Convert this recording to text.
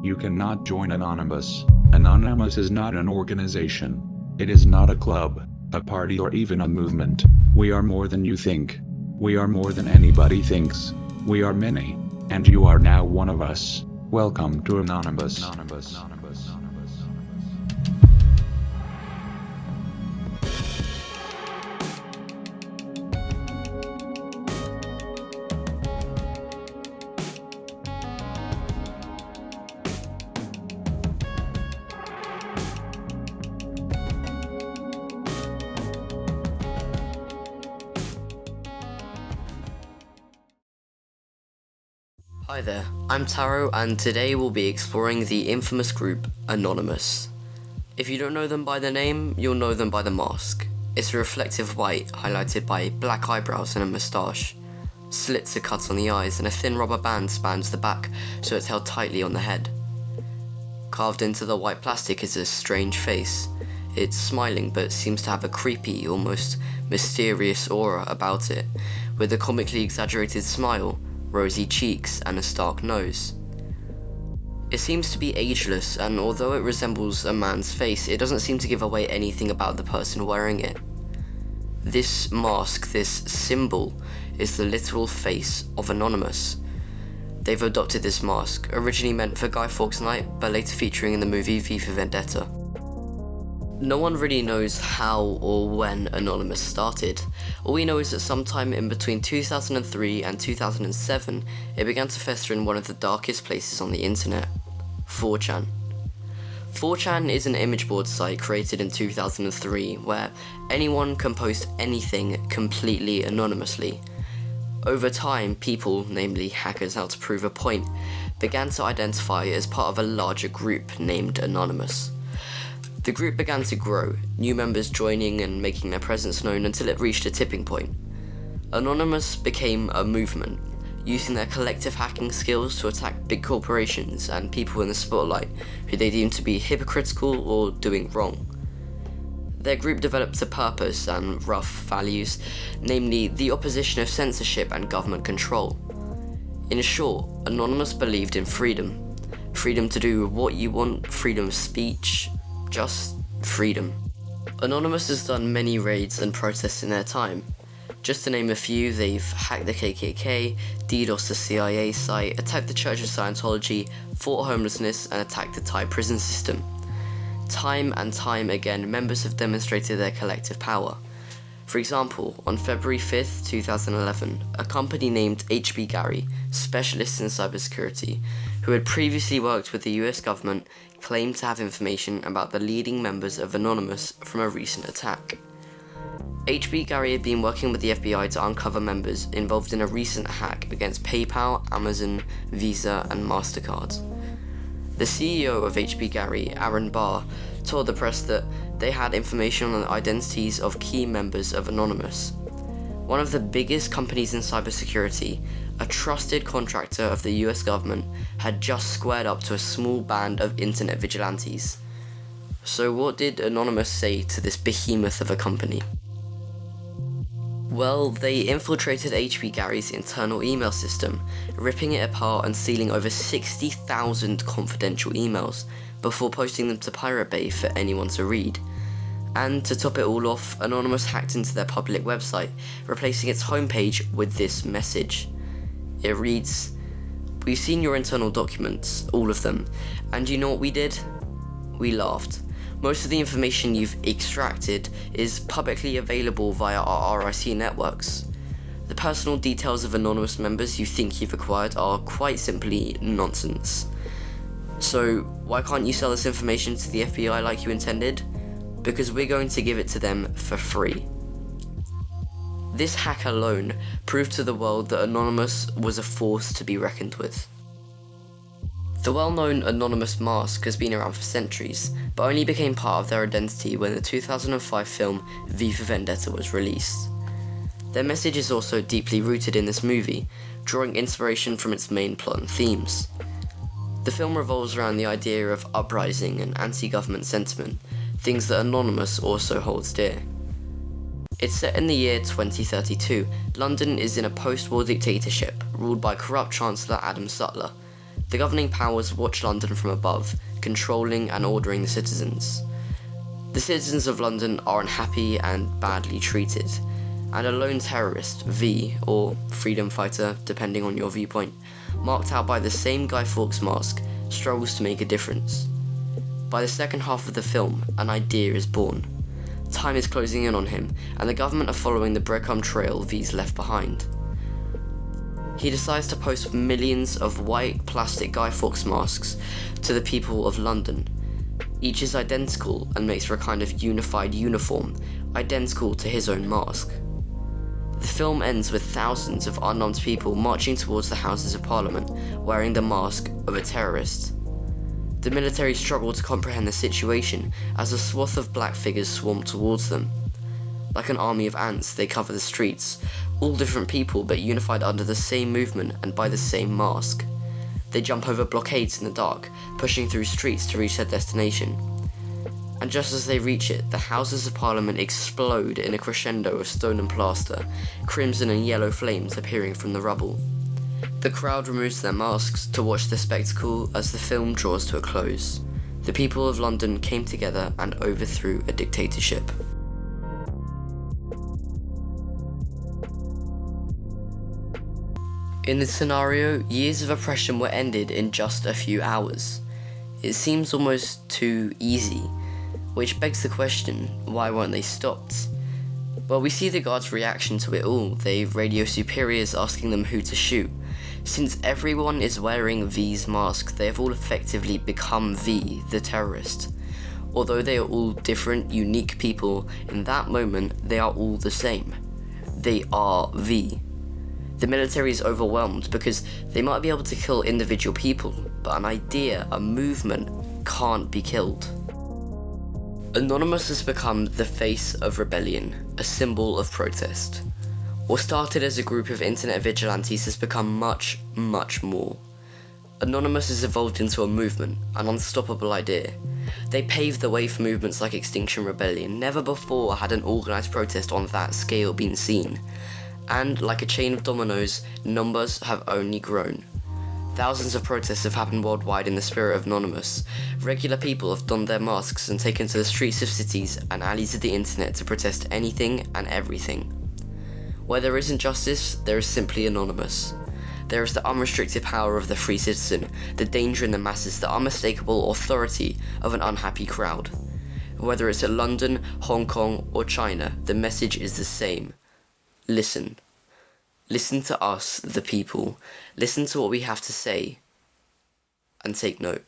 You cannot join Anonymous. Anonymous is not an organization. It is not a club, a party, or even a movement. We are more than you think. We are more than anybody thinks. We are many, and you are now one of us. Welcome to Anonymous. Hi there, I'm Taro, and today we'll be exploring the infamous group Anonymous. If you don't know them by the name, you'll know them by the mask. It's a reflective white, highlighted by black eyebrows and a moustache. Slits are cut on the eyes, and a thin rubber band spans the back, so it's held tightly on the head. Carved into the white plastic is a strange face. It's smiling, but seems to have a creepy, almost mysterious aura about it, with a comically exaggerated smile, rosy cheeks, and a stark nose. It seems to be ageless, and although it resembles a man's face, it doesn't seem to give away anything about the person wearing it. This mask, this symbol, is the literal face of Anonymous. They've adopted this mask, originally meant for Guy Fawkes Night, but later featuring in the movie V for Vendetta. No one really knows how or when Anonymous started. All we know is that sometime in between 2003 and 2007, it began to fester in one of the darkest places on the internet, 4chan. 4chan is an image board site created in 2003 where anyone can post anything completely anonymously. Over time, people, namely hackers out to prove a point, began to identify as part of a larger group named Anonymous. The group began to grow, new members joining and making their presence known until it reached a tipping point. Anonymous became a movement, using their collective hacking skills to attack big corporations and people in the spotlight who they deemed to be hypocritical or doing wrong. Their group developed a purpose and rough values, namely the opposition of censorship and government control. In short, Anonymous believed in freedom. Freedom to do what you want, freedom of speech, just freedom. Anonymous has done many raids and protests in their time. Just to name a few, they've hacked the KKK, DDoSed the CIA site, attacked the Church of Scientology, fought homelessness, and attacked the Thai prison system. Time and time again, members have demonstrated their collective power. For example, on February 5th, 2011, a company named HB Gary, specialists in cybersecurity, who had previously worked with the US government, claimed to have information about the leading members of Anonymous from a recent attack. HB Gary had been working with the FBI to uncover members involved in a recent hack against PayPal, Amazon, Visa, and MasterCard. The CEO of HB Gary, Aaron Barr, told the press that they had information on the identities of key members of Anonymous. One of the biggest companies in cybersecurity, a trusted contractor of the US government, had just squared up to a small band of internet vigilantes. So what did Anonymous say to this behemoth of a company? Well, they infiltrated HB Gary's internal email system, ripping it apart and stealing over 60,000 confidential emails before posting them to Pirate Bay for anyone to read. And to top it all off, Anonymous hacked into their public website, replacing its homepage with this message. It reads, "We've seen your internal documents, all of them, and you know what we did? We laughed. Most of the information you've extracted is publicly available via our RIC networks. The personal details of Anonymous members you think you've acquired are quite simply nonsense. So why can't you sell this information to the FBI like you intended? Because we're going to give it to them for free." This hack alone proved to the world that Anonymous was a force to be reckoned with. The well-known Anonymous mask has been around for centuries, but only became part of their identity when the 2005 film V for Vendetta was released. Their message is also deeply rooted in this movie, drawing inspiration from its main plot and themes. The film revolves around the idea of uprising and anti-government sentiment, things that Anonymous also holds dear. It's set in the year 2032. London is in a post-war dictatorship, ruled by corrupt Chancellor Adam Sutler. The governing powers watch London from above, controlling and ordering the citizens. The citizens of London are unhappy and badly treated, and a lone terrorist, V, or freedom fighter, depending on your viewpoint, marked out by the same Guy Fawkes mask, struggles to make a difference. By the second half of the film, an idea is born. Time is closing in on him, and the government are following the breadcrumb trail V's left behind. He decides to post millions of white plastic Guy Fawkes masks to the people of London. Each is identical and makes for a kind of unified uniform, identical to his own mask. The film ends with thousands of unarmed people marching towards the Houses of Parliament, wearing the mask of a terrorist. The military struggle to comprehend the situation as a swath of black figures swarm towards them. Like an army of ants, they cover the streets, all different people but unified under the same movement and by the same mask. They jump over blockades in the dark, pushing through streets to reach their destination. And just as they reach it, the Houses of Parliament explode in a crescendo of stone and plaster, crimson and yellow flames appearing from the rubble. The crowd removes their masks to watch the spectacle as the film draws to a close. The people of London came together and overthrew a dictatorship. In this scenario, years of oppression were ended in just a few hours. It seems almost too easy, which begs the question, why weren't they stopped? Well, we see the guards' reaction to it all. They radio superiors asking them who to shoot. Since everyone is wearing V's mask, they have all effectively become V, the terrorist. Although they are all different, unique people, in that moment, they are all the same. They are V. The military is overwhelmed because they might be able to kill individual people, but an idea, a movement, can't be killed. Anonymous has become the face of rebellion, a symbol of protest. What started as a group of internet vigilantes has become much, much more. Anonymous has evolved into a movement, an unstoppable idea. They paved the way for movements like Extinction Rebellion. Never before had an organised protest on that scale been seen. And, like a chain of dominoes, numbers have only grown. Thousands of protests have happened worldwide in the spirit of Anonymous. Regular people have donned their masks and taken to the streets of cities and alleys of the internet to protest anything and everything. Where there isn't justice, there is simply Anonymous. There is the unrestricted power of the free citizen, the danger in the masses, the unmistakable authority of an unhappy crowd. Whether it's at London, Hong Kong, or China, the message is the same. Listen. Listen to us, the people. Listen to what we have to say. And take note.